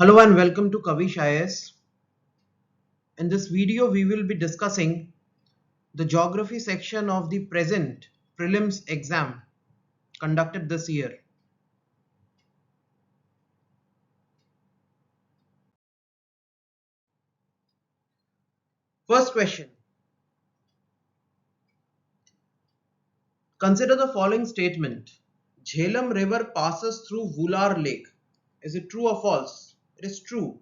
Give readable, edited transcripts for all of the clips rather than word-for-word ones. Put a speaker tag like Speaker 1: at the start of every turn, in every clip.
Speaker 1: Hello and welcome to Kavish IAS. In this video, we will be discussing the geography section of the present prelims exam conducted this year. First question. Consider the following statement. Jhelum River passes through Vular Lake. Is it true or false? It is true.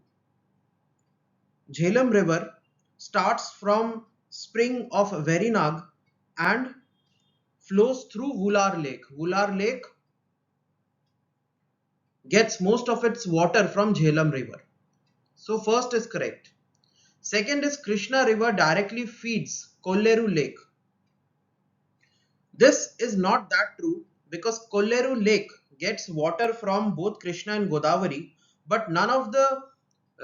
Speaker 1: Jhelum River starts from spring of Verinag and flows through Vular Lake. Vular Lake gets most of its water from Jhelum River. So first is correct. Second is Krishna River directly feeds Kolleru Lake. This is not that true because Kolleru Lake gets water from both Krishna and Godavari, but none of the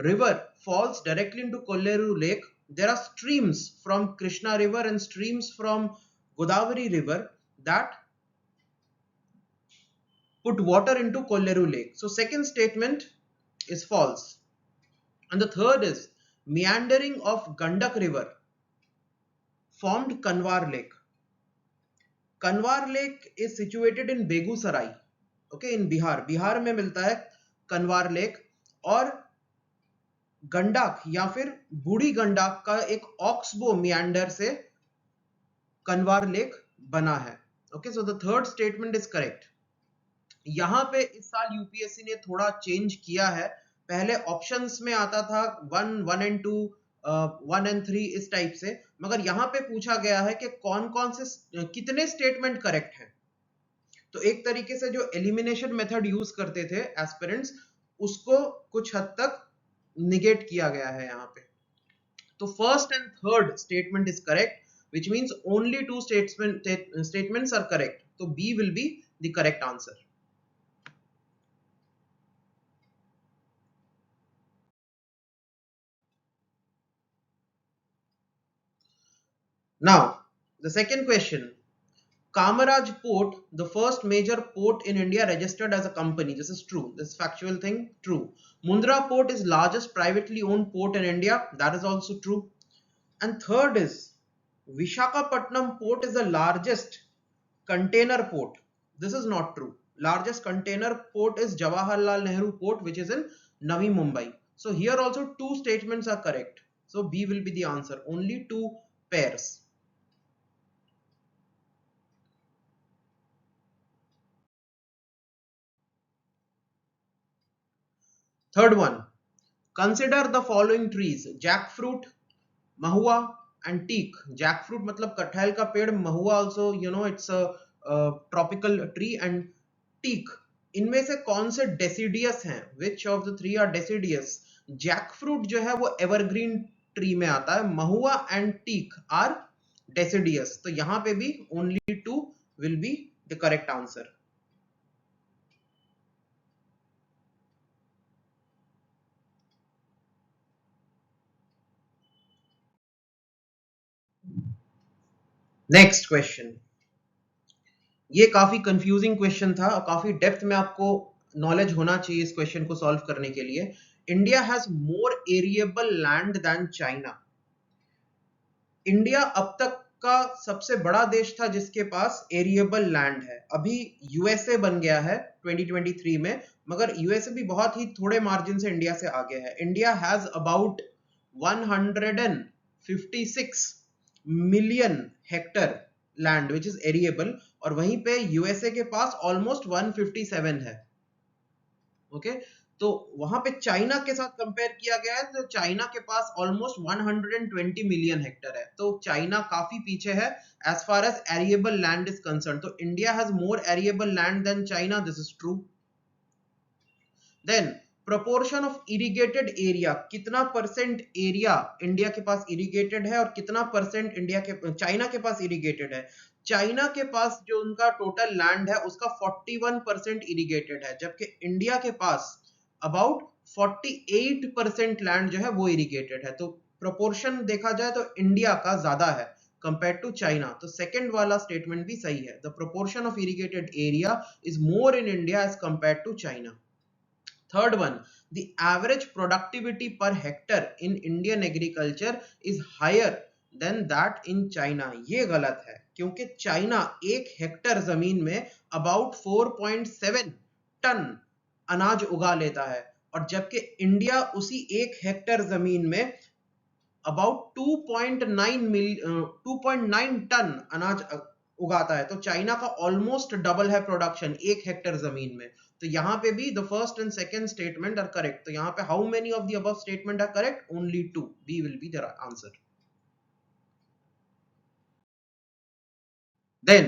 Speaker 1: river falls directly into Kolleru Lake. There are streams from Krishna River and streams from Godavari River that put water into Kolleru Lake. So second statement is false. And the third is meandering of Gandak River formed Kanwar Lake. Kanwar Lake is situated in Begusarai, okay, in Bihar. Bihar में मिलता है कंवार lake और गंडक या फिर बूढ़ी गंडक का एक oxbow मियांडर से कंवार lake बना है. Okay, so the third statement is correct. यहां पे इस साल यूपीएससी ने थोड़ा चेंज किया है. पहले ऑप्शंस में आता था 1 एंड 2 1 एंड 3 इस टाइप से, मगर यहां पे पूछा गया है कि कौन कौन से कितने स्टेटमेंट करेक्ट हैं. तो एक तरीके से जो एलिमिनेशन मेथड यूज करते थे एस्पिरेंट्स, उसको कुछ हद तक निगेट किया गया है यहाँ पे. तो first and third statement is correct, which means only two statements are correct. So B will be the correct answer. Now, the second question. Kamaraj Port, the first major port in India registered as a company. This is true. This is factual thing. True. Mundra Port is largest privately owned port in India. That is also true. And third is Vishakhapatnam Port is the largest container port. This is not true. Largest container port is Jawaharlal Nehru Port, which is in Navi Mumbai. So here also two statements are correct. So B will be the answer. Only two pairs. Third one. Consider the following trees: jackfruit, mahua, and teak. Jackfruit मतलब कटहल का पेड़, mahua also it's a tropical tree, and teak. इनमें से कौन से deciduous हैं? Which of the three are deciduous? Jackfruit जो है वो evergreen tree में आता है. Mahua and teak are deciduous. तो यहाँ पे भी only two will be the correct answer. Next question. ये काफी कंफ्यूजिंग क्वेश्चन था और काफी डेप्थ में आपको नॉलेज होना चाहिए इस क्वेश्चन को सॉल्व करने के लिए. India has more arable land than China. India अब तक का सबसे बड़ा देश था जिसके पास एरिएबल लैंड है. अभी यूएसए बन गया है 2023 में, मगर यूएसए भी बहुत ही थोड़े मार्जिन से इंडिया से आगे है. India has about 156 million hectare land which is arable, और वहीं पे यूएसए के पास ऑलमोस्ट 157 है. ओके, तो वहां पे चाइना के साथ कंपेयर किया गया है तो चाइना के पास ऑलमोस्ट 120 मिलियन हेक्टर है. तो चाइना काफी पीछे है as far as arable land is concerned. तो India has more arable land than China. This is true. Then proportion of irrigated area. कितना परसेंट एरिया इंडिया के पास इरिगेटेड है और कितना परसेंट इंडिया के चाइना के पास इरिगेटेड है? चाइना के पास जो उनका टोटल लैंड है उसका 41% इरिगेटेड है, जबकि इंडिया के पास अबाउट 48% लैंड जो है वो इरिगेटेड है. तो प्रोपोर्शन देखा जाए तो इंडिया का ज्यादा है compared to China. तो सेकंड वाला स्टेटमेंट भी सही है. The proportion of irrigated area is more in India as compared to China. Third one, the average productivity per hectare in Indian agriculture is higher than that in China. ये गलत है, क्योंकि China 1 hectare जमीन में about 4.7 ton अनाज उगा लेता है, और जबकि इंडिया उसी 1 हेक्टर जमीन में about 2.9 टन अनाज उगाता है। तो चाइना का ऑलमोस्ट डबल है प्रोडक्शन 1 हेक्टर जमीन में। तो यहाँ पे भी the first and second statement are correct. तो यहाँ पे how many of the above statement are correct? Only 2। B will be the answer. Then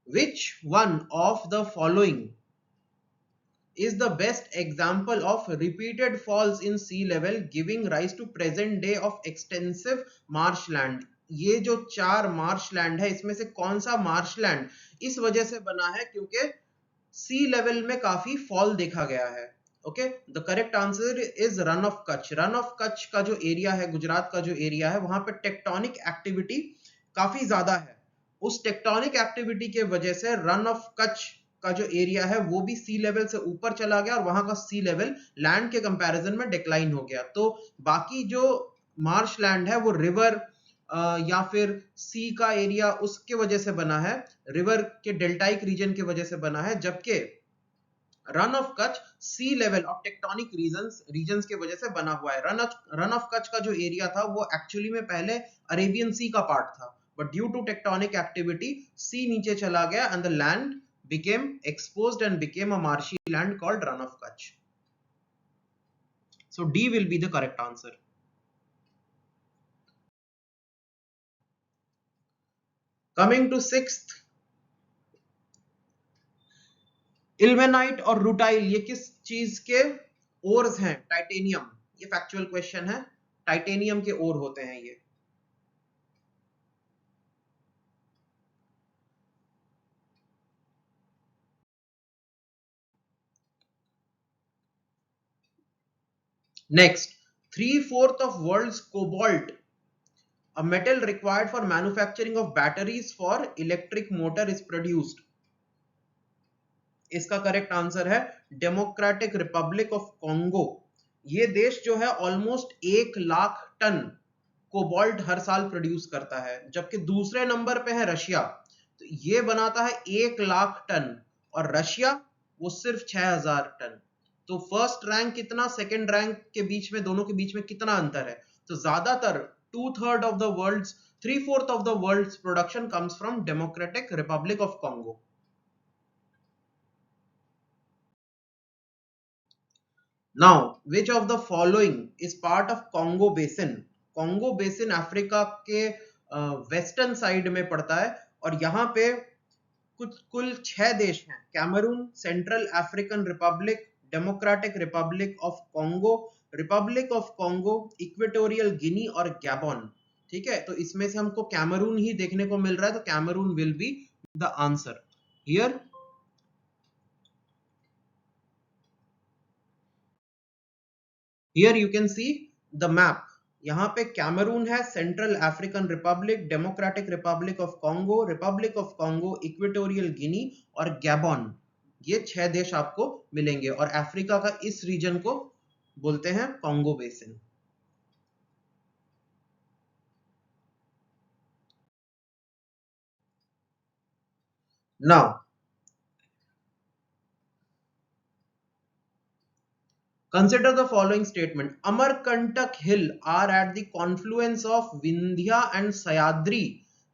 Speaker 1: which one of the following is the best example of repeated falls in sea level giving rise to present day of extensive marshland? ये जो 4 marshland है, इसमें से कौन सा marshland इस वजह से बना है क्योंकि सी लेवल में काफी फॉल देखा गया है? Okay, the correct answer is run of Kutch. Run of Kutch का जो एरिया है, गुजरात का जो एरिया है, वहां पे टेक्टोनिक एक्टिविटी काफी ज्यादा है। उस टेक्टोनिक एक्टिविटी के वजह से रन ऑफ कच्छ का जो एरिया है वो भी सी लेवल से ऊपर चला गया, और वहां का सी लेवल लैंड के कंपैरिजन में डिक्लाइन हो गया। तो बाकी जो मार्श लैंड है वो रिवर या फिर सी का एरिया उसके वजह से बना है, रिवर के डेल्टाइक रीजन की वजह से बना है, जबकि run of Kutch sea level और टेक्टोनिक रीजन्स के वजह से बना हुआ है। रन ऑफ कच्छ का जो एरिया था वो एक्चुअली में पहले अरेबियन सी का पार्ट था, but due to tectonic activity sea नीचे चला गया and the land became exposed and became a marshy land called Run of Kutch. So D will be the correct answer. Coming to 6th, ilmenite और rutile ये किस चीज के ores हैं? Titanium. ये फैक्चुअल क्वेश्चन है, टाइटेनियम के ओर होते हैं ये। Next, 3/4 of world's cobalt, a metal required for manufacturing of batteries for electric motor, is produced. इसका करेक्ट आंसर है डेमोक्रेटिक रिपब्लिक ऑफ कॉन्गो। ये देश जो है ऑलमोस्ट 1 लाख टन कोबाल्ट हर साल प्रोड्यूस करता है, जबकि दूसरे नंबर पे है रशिया, तो ये बनाता है 1 लाख टन, और रशिया वो सिर्फ 6000 टन। तो फर्स्ट रैंक कितना, सेकंड रैंक के बीच में, दोनों के बीच में कितना अंतर है? तो ज्यादातर 2/3 of the world's 3/4 of the world's production comes from Democratic Republic of Congo. Now, which of the following is part of Congo Basin? Congo Basin Africa के वेस्टर्न साइड में पड़ता है, और यहाँ पे कुल 6 देश हैं: Cameroon, Central African Republic, Democratic Republic of Congo, Republic of Congo, Equatorial Guinea और गैबन। ठीक है, तो इसमें से हमको कैमरून ही देखने को मिल रहा है, तो Cameroon will be the answer here. Here you can see the map. यहाँ पे कैमरून है, central African Republic, Democratic Republic of Congo, Republic of Congo, Equatorial Guinea और गैबन। ये 6 देश आपको मिलेंगे, और अफ्रीका का इस रीजन को बोलते हैं Congo basin. Now, consider the following statement. Amarkantak hill are at the confluence of Vindhya and Sahyadri.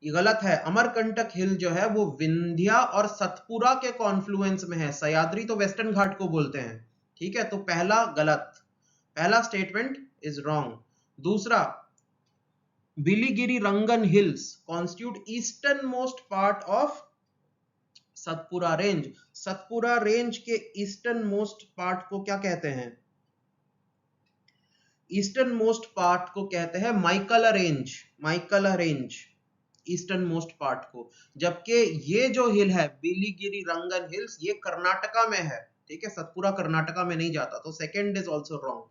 Speaker 1: ये गलत है। अमरकंटक हिल जो है वो विंध्या और सतपुरा के कॉन्फ्लुएंस में है। सह्याद्री तो वेस्टर्न घाट को बोलते हैं। ठीक है, तो पहला गलत, पहला स्टेटमेंट इज रॉन्ग। दूसरा, Biligiri Rangan hills constitute eastern most part of Satpura range. Satpura range के ईस्टर्न मोस्ट पार्ट को क्या कहते हैं? ईस्टर्न मोस्ट पार्ट को कहते हैं Maikala range. Maikala range eastern most part को, जबकि ये जो हिल है बिलीगिरी रंगन हिल्स ये कर्नाटका में है। ठीक है, सतपुरा कर्नाटका में नहीं जाता, तो second is also wrong.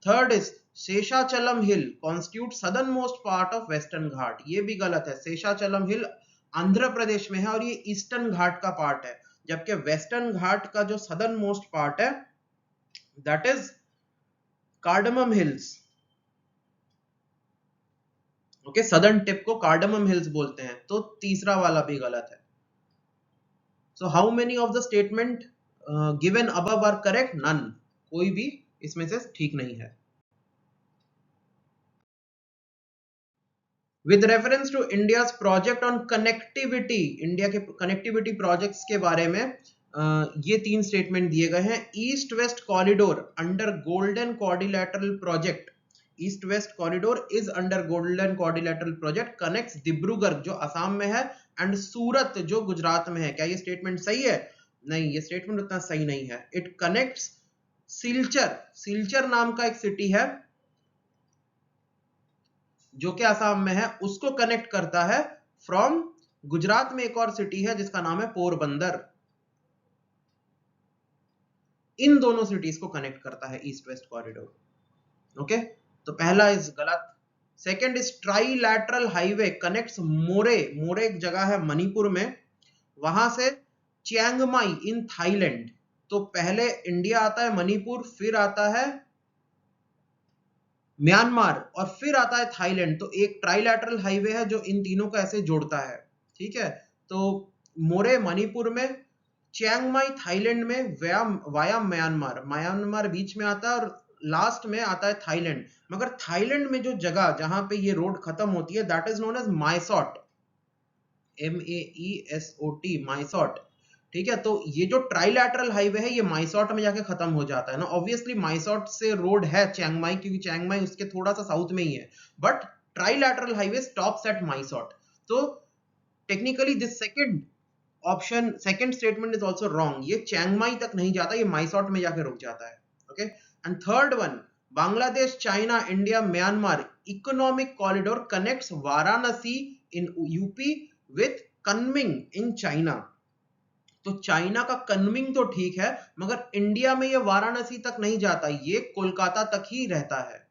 Speaker 1: Third is Seshachalam hill constitute southern most part of Western Ghat. ये भी गलत है। शेषाचलम हिल आंध्र प्रदेश में है और ये ईस्टर्न घाट का पार्ट है, जबकि वेस्टर्न घाट का जो सदर्न मोस्ट पार्ट है that is Cardamom Hills. Okay, southern tip को कार्डमम हिल्स बोलते हैं, तो तीसरा वाला भी गलत है। So how many of the statement given above are correct? None, कोई भी इसमें से ठीक नहीं है। With reference to India's project on connectivity, India के कनेक्टिविटी प्रोजेक्ट्स के बारे में ये 3 स्टेटमेंट दिए गए हैं। East west corridor under golden quadrilateral project, east west corridor is under golden quadrilateral project, connects Dibrugarh जो असम में है एंड सूरत जो गुजरात में है। क्या ये स्टेटमेंट सही है? नहीं, ये स्टेटमेंट उतना सही नहीं है। इट कनेक्ट्स सिलचर, सिलचर नाम का एक सिटी है जो कि असम में है, उसको कनेक्ट करता है फ्रॉम गुजरात में एक और सिटी है जिसका नाम है पोरबंदर। इन दोनों सिटीज को कनेक्ट करता है ईस्ट वेस्ट कॉरिडोर। ओके, तो पहला इज गलत। Second is trilateral highway connects Moreh, Moreh एक जगह है मणिपुर में, वहां से चियांग माई इन थाईलैंड। तो पहले इंडिया आता है, मणिपुर, फिर आता है म्यांमार और फिर आता है थाईलैंड। तो एक ट्राइलैटरल हाईवे है जो इन तीनों को ऐसे जोड़ता है। ठीक है, तो मोरे मणिपुर में, चियांग माई थाईलैंड में, वाया म्यांमार, म्यांमार बीच में आता है और लास्ट में आता है थाईलैंड। मगर थाईलैंड में जो जगह जहां पे ये रोड खत्म होती है that is known as Mae Sot, MEESOT, Mae Sot. ठीक है, तो ये जो ट्राइलैटरल हाईवे है ये माइसॉट में जाके खत्म हो जाता है ना। ऑब्वियसली माइसॉट से रोड है चियांग माई, क्योंकि चियांग माई उसके थोड़ा सा साउथ में ही है, but trilateral highway stops at Mae Sot. तो technically this second option, second statement is also wrong. ये चियांग माई तक नहीं जाता, ये माइसॉट में जाके रुक जाता है। Okay, and third one, Bangladesh, China, India, Myanmar economic corridor connects Varanasi in UP with Kunming in China. तो चाइना का कनमिंग तो ठीक है, मगर इंडिया में ये वाराणसी तक नहीं जाता, ये कोलकाता तक ही रहता है।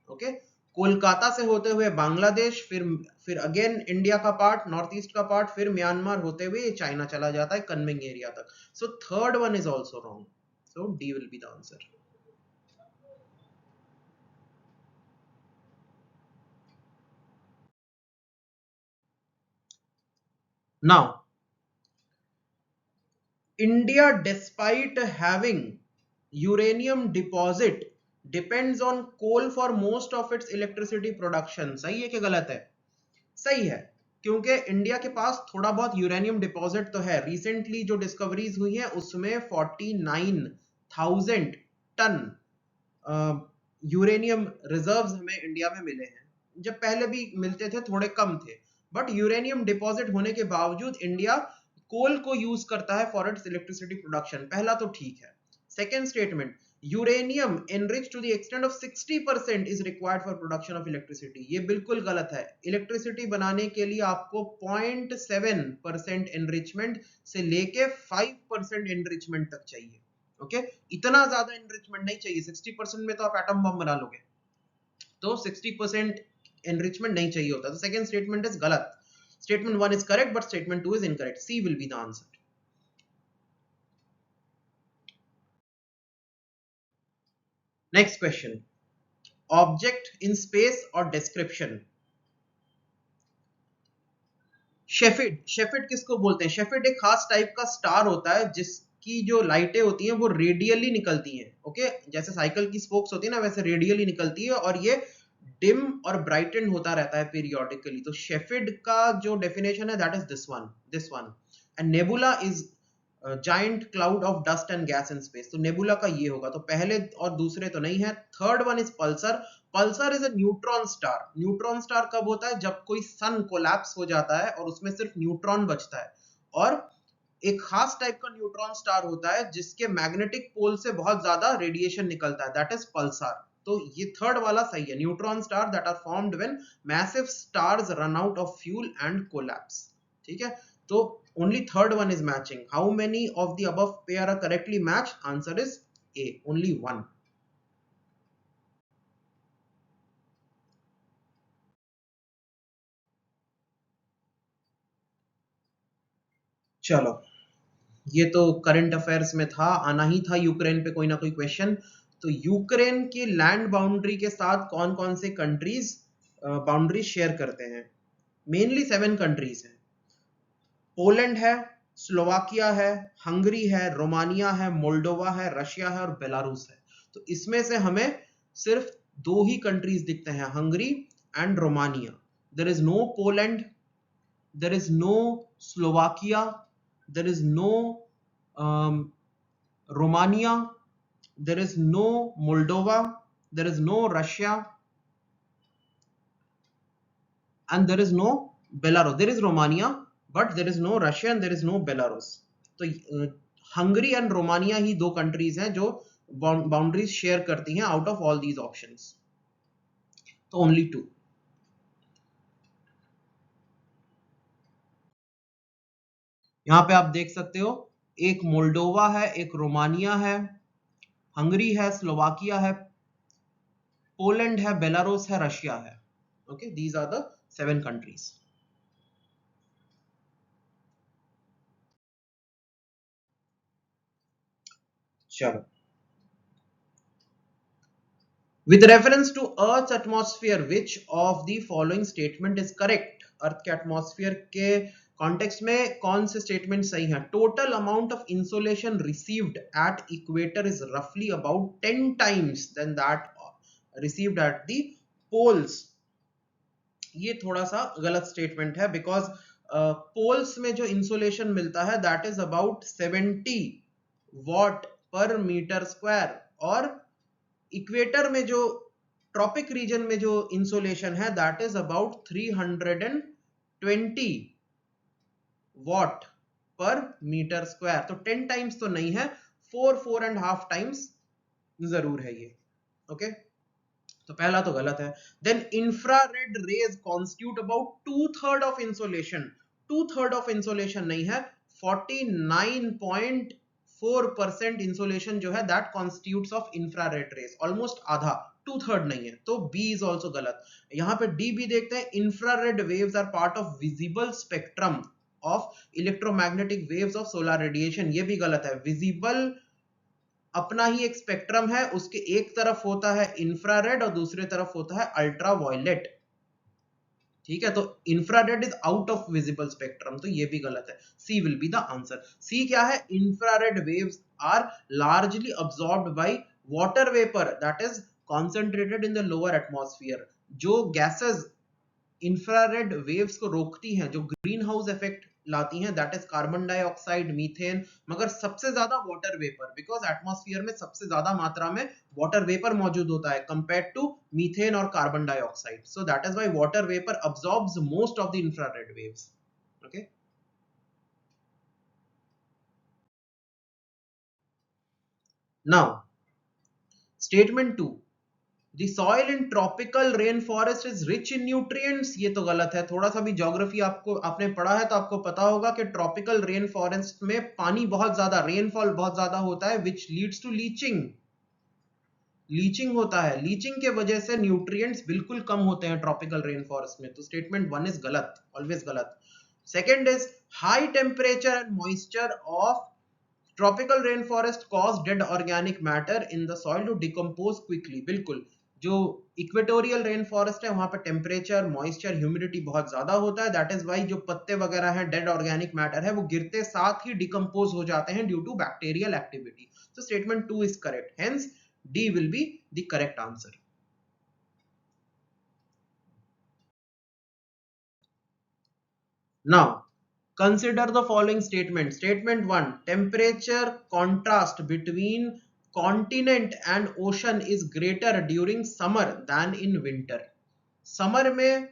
Speaker 1: ओके, कोलकाता से होते हुए बांग्लादेश, फिर अगेन इंडिया का पार्ट, नॉर्थ ईस्ट का पार्ट, फिर म्यांमार होते हुए ये चाइना चला जाता है कनमिंग एरिया तक। So third one is also wrong, so D will be the answer. Now India, despite having uranium deposit, depends on coal for most of its electricity production। सही है कि गलत है? सही है, क्योंकि इंडिया के पास थोड़ा बहुत यूरेनियम डिपॉजिट तो है। रिसेंटली जो डिस्कवरीज हुई हैं उसमें 49,000 टन यूरेनियम रिजर्व्स हमें इंडिया में मिले हैं। जब पहले भी मिलते थे थोड़े कम थे, बट यूरेनियम डिपॉजिट होने के बावजूद इंडिया कोल को यूज करता है फॉर इट्स इलेक्ट्रिसिटी प्रोडक्शन। पहला तो ठीक है। Second statement, uranium enriched to the extent of 60% is required for production of electricity, ये बिल्कुल गलत है। इलेक्ट्रिसिटी बनाने के लिए आपको 0.7% एनरिचमेंट से लेके 5% एनरिचमेंट तक चाहिए। ओके, इतना ज्यादा एनरिचमेंट नहीं चाहिए। 60% में तो आप एटम बम बना लोगे, तो 60% एनरिचमेंट नहीं चाहिए होता। तो सेकंड स्टेटमेंट इज गलत। Statement 1 is correct but statement 2 is incorrect. C will be the answer. Next question, object in space or description। शेफिड, शेफिड किसको बोलते हैं? शेफिड एक खास टाइप का स्टार होता है जिसकी जो लाइटें होती हैं वो रेडियली निकलती हैं। ओके, जैसे साइकिल की स्पोक्स होती है ना, वैसे रेडियली निकलती है और ये डिम और ब्राइटेंड होता रहता है पीरियोडिकली। तो शेफिड का जो डेफिनेशन है that is this one. And nebula is giant cloud of dust and gas in space. तो नेबुला का ये होगा, तो पहले और दूसरे तो नहीं है। Third one is Pulsar. Pulsar is a neutron star. Neutron star कब होता है? जब कोई सन कोलैप्स हो जाता है और उसमें सिर्फ न्यूट्रॉन बचता है। और एक खास टाइप का न्यूट्रॉन स्टार होता है जिसके मैग्नेटिक पोल से बहुत ज्यादा रेडिएशन निकलता है, दैट इज पल्सार। तो ये थर्ड वाला सही है, neutron star that are formed when massive stars run out of fuel and collapse. ठीक है, तो only third one is matching. How many of the above pair are correctly matched? Answer is A, only one. चलो ये तो current affairs में था, आना ही था यूक्रेन पे कोई ना कोई क्वेश्चन। तो यूक्रेन की लैंड बाउंड्री के साथ कौन कौन से कंट्रीज बाउंड्री शेयर करते हैं? मेनली 7 कंट्रीज हैं। पोलैंड है, स्लोवाकिया है, हंगरी है, रोमानिया है, मोल्डोवा है, रशिया है और बेलारूस है। तो इसमें से हमें सिर्फ 2 ही कंट्रीज दिखते हैं, Hungary and Romania. There is no Poland, there is no Slovakia, there is no Romania, there is no Moldova, there is no Russia, and there is no Belarus. There is Romania, but there is no Russia and there is no Belarus. तो Hungary and Romania he 2 countries हैं जो boundaries share करती हैं out of all these options. तो only 2। यहां पे आप देख सकते हो, एक मोल्डोवा है, एक रोमानिया है, हंगरी है, स्लोवाकिया है, पोलैंड है, बेलारूस है, रशिया है। Okay, these are the 7 countries. चलो, with reference to Earth's atmosphere, which of the following statement is correct? अर्थ के एटमॉस्फेयर के कॉन्टेक्स्ट में कौन से स्टेटमेंट सही हैं? Total amount of insolation received at equator is रफली about 10 times than that received at the poles. ये थोड़ा सा गलत स्टेटमेंट है, बिकॉज पोल्स में जो इंसोलेशन मिलता है दैट इज अबाउट 70 वॉट पर मीटर स्क्वायर, और इक्वेटर में जो ट्रॉपिक रीजन में जो इंसोलेशन है दैट इज अबाउट 320 वॉट पर मीटर स्क्वायर। तो 10 टाइम्स तो नहीं है, 4.5 टाइम्स जरूर है ये। ओके, तो पहला तो गलत है। Then infrared rays constitute about 2/3 of insolation. 2/3 of insolation नहीं है, 49.4% इंसोलेशन जो है that constitutes of infrared rays, almost आधा, 2/3 नहीं है। तो बी इज ऑल्सो गलत। यहां पे डी भी देखते हैं, infrared waves are part of visible spectrum of electromagnetic waves of solar radiation, ये भी गलत है। विजिबल अपना ही एक स्पेक्ट्रम है, उसके एक तरफ होता है इंफ्रारेड और दूसरी तरफ होता है अल्ट्रावायलेट। ठीक है, तो infrared is out of visible spectrum, तो ये भी गलत है। C will be the answer. C क्या है? Infrared waves are largely absorbed by water vapour that is concentrated in the lower atmosphere. जो गैसेस इंफ्रारेड वेव्स को रोकती हैं, जो ग्रीन हाउस इफेक्ट लाती हैं, that is carbon dioxide, methane, मगर सबसे ज्यादा वाटर वेपर, बिकॉज एटमॉस्फेयर में सबसे ज्यादा मात्रा में वाटर वेपर मौजूद होता है कंपेयर्ड टू मीथेन और carbon dioxide. So that is why water vapour absorbs most of the infrared waves. Okay, now statement 2, The soil in tropical rainforest is rich in nutrients। ये तो गलत है। थोड़ा सा भी ज्योग्राफी आपने पढ़ा है तो आपको पता होगा कि ट्रॉपिकल रेन फॉरेस्ट में पानी बहुत ज्यादा, रेनफॉल बहुत ज्यादा होता है, which leads to leaching. Leaching होता है, लीचिंग के वजह से न्यूट्रिएंट्स बिल्कुल कम होते हैं ट्रॉपिकल रेन फॉरेस्ट में। तो स्टेटमेंट 1 इज गलत, ऑलवेज गलत। Second is high temperature and moisture of tropical rain forest cause dead organic matter in the soil to decompose quickly. बिल्कुल, जो इक्वेटोरियल रेन फॉरेस्ट है वहां पर टेम्परेचर, मॉइस्चर, ह्यूमिडिटी बहुत ज्यादा होता है, दैट इज वाई जो पत्ते वगैरह हैं, डेड ऑर्गेनिक मैटर है, वो गिरते साथ ही डिकम्पोज हो जाते हैं ड्यू टू बैक्टीरियल एक्टिविटी। तो statement 2 is correct, hence D will be the correct answer. Now consider the following statement. Statement 1, temperature contrast between continent and ocean is greater during summer than in winter। Summer में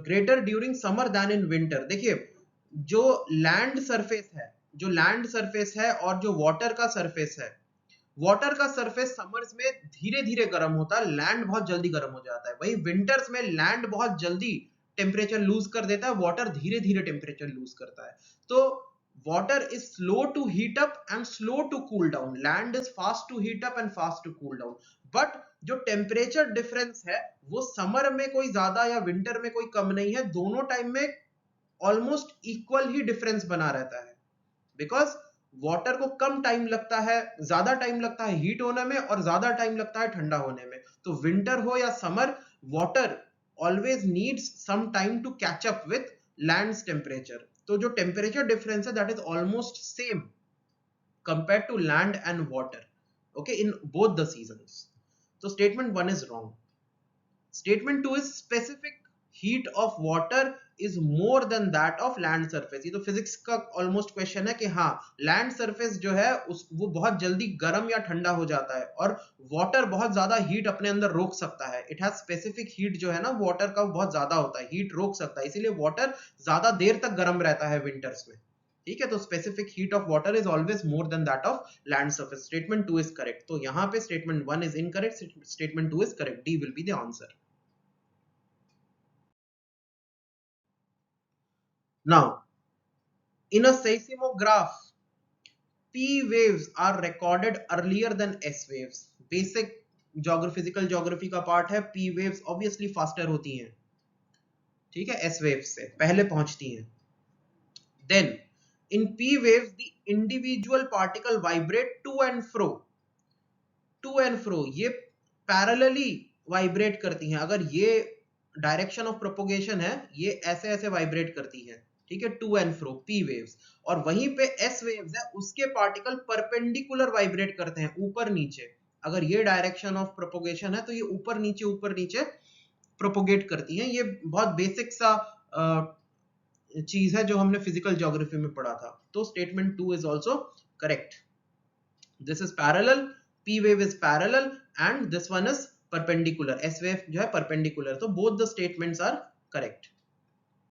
Speaker 1: greater during summer than in winter. देखिए, जो land surface है, जो land surface है और जो water का surface है, वाटर का सरफेस समर्स में धीरे धीरे गर्म होता है, लैंड बहुत जल्दी गर्म हो जाता है। वही विंटर्स में लैंड बहुत जल्दी टेम्परेचर लूज कर देता है, वाटर धीरे धीरे टेम्परेचर लूज करता है। तो water is slow to heat up and slow to cool down, land is fast to heat up and fast to cool down. But जो टेम्परेचर डिफरेंस है वो समर में कोई ज्यादा या विंटर में कोई कम नहीं है, दोनों टाइम में ऑलमोस्ट इक्वल ही डिफरेंस बना रहता है, बिकॉज वाटर को कम टाइम लगता है, ज्यादा टाइम लगता है हीट होने में और ज्यादा टाइम लगता है ठंडा होने में। तो विंटर हो या summer, water always needs some time to catch up with land's temperature. तो जो टेम्परेचर डिफरेंस है that is almost same compared to land and water, okay, in both the seasons. So statement 1 is wrong. Statement 2 is specific heat of water is more than that of land surface. ये तो physics का almost question है कि हाँ, land surface जो है वो बहुत जल्दी गर्म या ठंडा हो जाता है और वाटर बहुत ज्यादा हीट अपने अंदर रोक सकता है। इट हैज स्पेसिफिक हीट जो है ना वाटर का बहुत ज्यादा होता है, हीट रोक सकता है, इसीलिए वाटर ज्यादा देर तक गर्म रहता है विंटर्स में। ठीक है, तो specific heat of water is always more than that of land surface. Statement 2 is correct. तो यहाँ पे statement 1 is incorrect, statement 2 is correct, D will be the answer. Now, in a seismograph, P waves are recorded earlier than S waves. Basic physical geography का part है। P waves obviously faster होती हैं, ठीक है, S waves से पहले पहुंचती हैं। Then, in P waves, the individual particle vibrate to and fro. To and fro, ये पैरेलली वाइब्रेट करती हैं। अगर ये डायरेक्शन ऑफ प्रोपोगेशन है, ये ऐसे ऐसे वाइब्रेट करती है, ठीक है, to and fro, P waves. और वहीं पे एस वेव्स है, उसके पार्टिकल परपेंडिकुलर वाइब्रेट करते हैं, ऊपर नीचे। अगर ये डायरेक्शन ऑफ प्रोपोगेशन है तो ये ऊपर नीचे प्रोपोगेट करती हैं। ये बहुत बेसिक सा चीज है जो हमने फिजिकल ज्योग्राफी में पढ़ा था। तो statement 2 is also correct. This is parallel, P wave is parallel and this one is perpendicular. S wave जो है perpendicular, तो both the statements are correct.